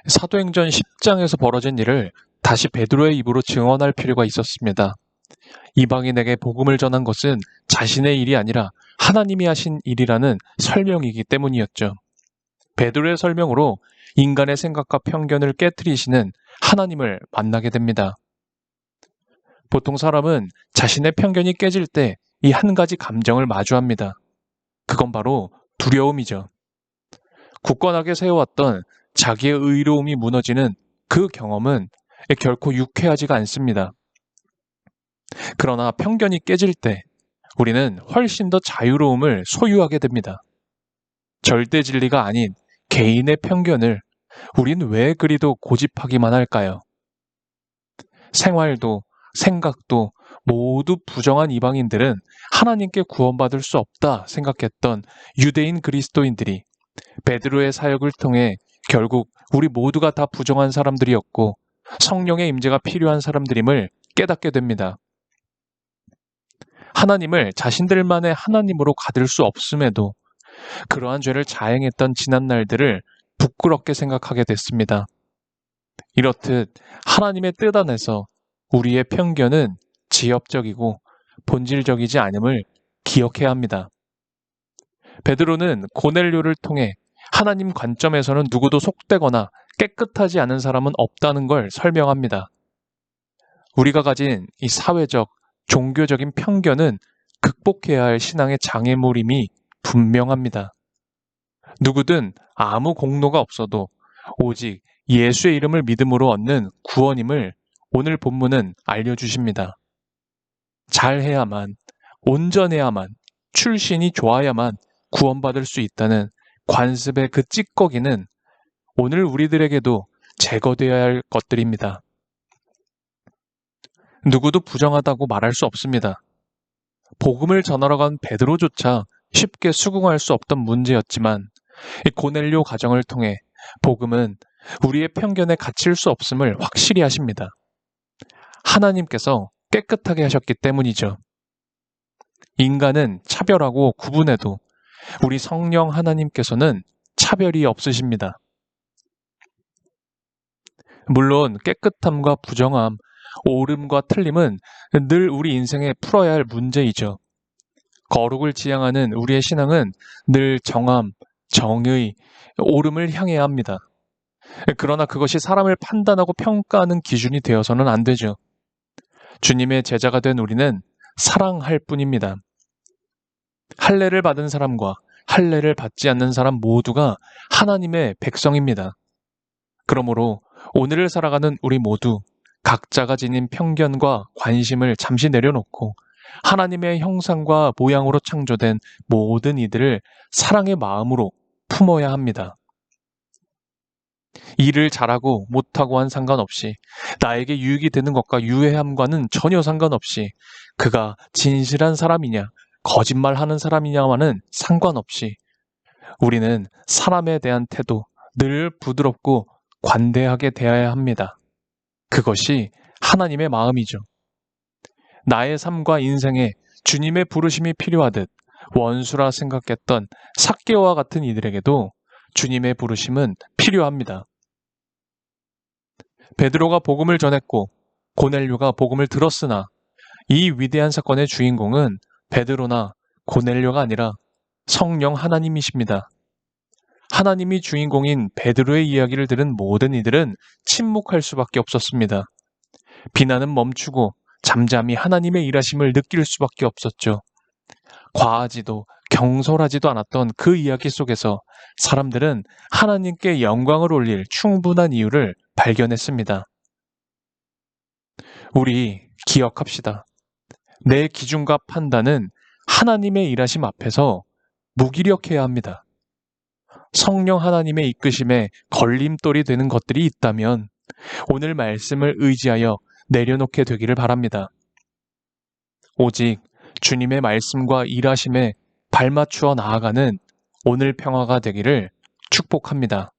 사도행전 10장에서 벌어진 일을 다시 베드로의 입으로 증언할 필요가 있었습니다. 이방인에게 복음을 전한 것은 자신의 일이 아니라 하나님이 하신 일이라는 설명이기 때문이었죠. 베드로의 설명으로 인간의 생각과 편견을 깨트리시는 하나님을 만나게 됩니다. 보통 사람은 자신의 편견이 깨질 때 이 한 가지 감정을 마주합니다. 그건 바로 두려움이죠. 굳건하게 세워왔던 자기의 의로움이 무너지는 그 경험은 결코 유쾌하지가 않습니다. 그러나 편견이 깨질 때 우리는 훨씬 더 자유로움을 소유하게 됩니다. 절대 진리가 아닌 개인의 편견을 우린 왜 그리도 고집하기만 할까요? 생활도 생각도 모두 부정한 이방인들은 하나님께 구원받을 수 없다 생각했던 유대인 그리스도인들이 베드로의 사역을 통해 결국 우리 모두가 다 부정한 사람들이었고 성령의 임재가 필요한 사람들임을 깨닫게 됩니다. 하나님을 자신들만의 하나님으로 가둘 수 없음에도 그러한 죄를 자행했던 지난 날들을 부끄럽게 생각하게 됐습니다. 이렇듯 하나님의 뜻 안에서 우리의 편견은 지엽적이고 본질적이지 않음을 기억해야 합니다. 베드로는 고넬료를 통해 하나님 관점에서는 누구도 속되거나 깨끗하지 않은 사람은 없다는 걸 설명합니다. 우리가 가진 이 사회적, 종교적인 편견은 극복해야 할 신앙의 장애물임이 분명합니다. 누구든 아무 공로가 없어도 오직 예수의 이름을 믿음으로 얻는 구원임을 오늘 본문은 알려주십니다. 잘해야만, 온전해야만, 출신이 좋아야만 구원받을 수 있다는 관습의 그 찌꺼기는 오늘 우리들에게도 제거되어야 할 것들입니다. 누구도 부정하다고 말할 수 없습니다. 복음을 전하러 간 베드로조차 쉽게 수긍할 수 없던 문제였지만 이 고넬료 가정을 통해 복음은 우리의 편견에 갇힐 수 없음을 확실히 하십니다. 하나님께서 깨끗하게 하셨기 때문이죠. 인간은 차별하고 구분해도 우리 성령 하나님께서는 차별이 없으십니다. 물론 깨끗함과 부정함, 옳음과 틀림은 늘 우리 인생에 풀어야 할 문제이죠. 거룩을 지향하는 우리의 신앙은 늘 정함, 정의, 옳음을 향해야 합니다. 그러나 그것이 사람을 판단하고 평가하는 기준이 되어서는 안 되죠. 주님의 제자가 된 우리는 사랑할 뿐입니다. 할례를 받은 사람과 할례를 받지 않는 사람 모두가 하나님의 백성입니다. 그러므로 오늘을 살아가는 우리 모두 각자가 지닌 편견과 관심을 잠시 내려놓고 하나님의 형상과 모양으로 창조된 모든 이들을 사랑의 마음으로 품어야 합니다. 일을 잘하고 못하고 한 상관없이 나에게 유익이 되는 것과 유해함과는 전혀 상관없이 그가 진실한 사람이냐 거짓말하는 사람이냐와는 상관없이 우리는 사람에 대한 태도 늘 부드럽고 관대하게 대해야 합니다. 그것이 하나님의 마음이죠. 나의 삶과 인생에 주님의 부르심이 필요하듯 원수라 생각했던 삭개오와 같은 이들에게도 주님의 부르심은 필요합니다. 베드로가 복음을 전했고 고넬료가 복음을 들었으나 이 위대한 사건의 주인공은 베드로나 고넬료가 아니라 성령 하나님이십니다. 하나님이 주인공인 베드로의 이야기를 들은 모든 이들은 침묵할 수밖에 없었습니다. 비난은 멈추고 잠잠히 하나님의 일하심을 느낄 수밖에 없었죠. 과하지도 경솔하지도 않았던 그 이야기 속에서 사람들은 하나님께 영광을 올릴 충분한 이유를 발견했습니다. 우리 기억합시다. 내 기준과 판단은 하나님의 일하심 앞에서 무기력해야 합니다. 성령 하나님의 이끄심에 걸림돌이 되는 것들이 있다면 오늘 말씀을 의지하여 내려놓게 되기를 바랍니다. 오직 주님의 말씀과 일하심에 발맞추어 나아가는 오늘 평화가 되기를 축복합니다.